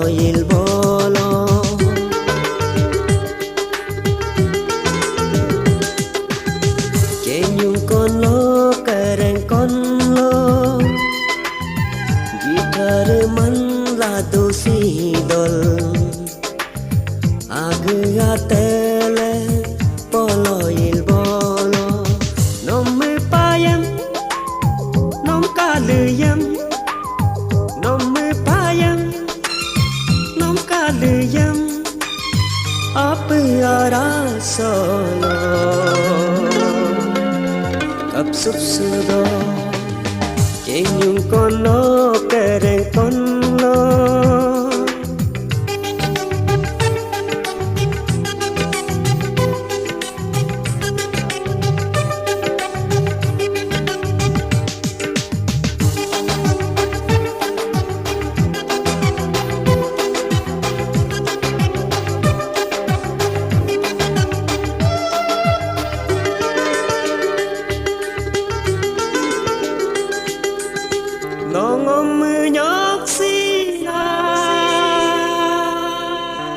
il bolo kenyung kon lo keren kon lo gitar man la do si dol aga tele polo il bolo nom me payam nom kaluyam nom me payam nom kaluyam apa ara solo kap sup sudo kenyung kono keren kono Nongom menyok sila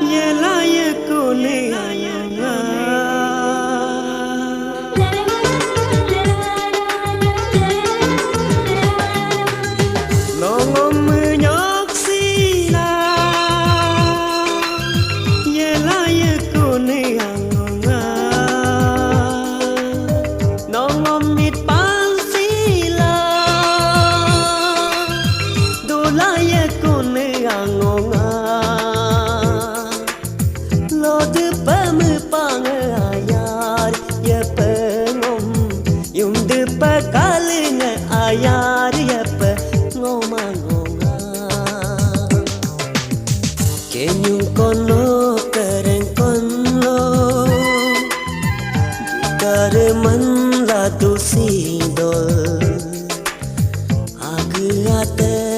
Yelah ye kule Nongom menyok sila Yelah ye kule Nongom mit laya kone angonga lo de pam pang ayar ye pengom yung de pakaling ayar ye pe ngomangonga kenyung kono keren kono gitar man la do si dol agate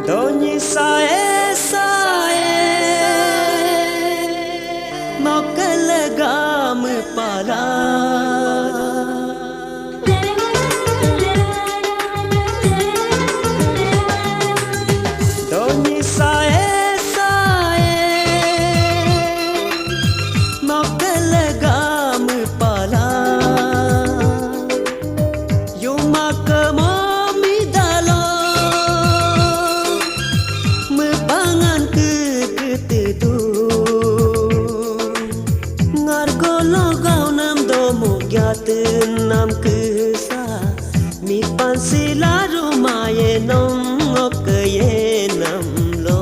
Donyi sae Nokelegam pada Donyi sae Nokelegam pada Yuma kemo nam kesa mi pansila rumaye nom okaye nam lo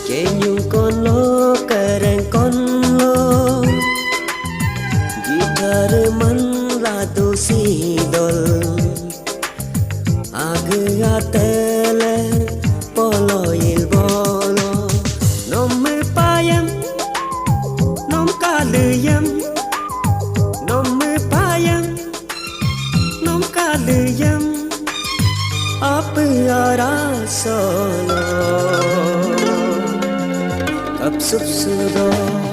kenyung kono keren kono gitar man la do si dol aga tele polo il bolo nom me payam nom kaluyam apa ara solo kap sup sudo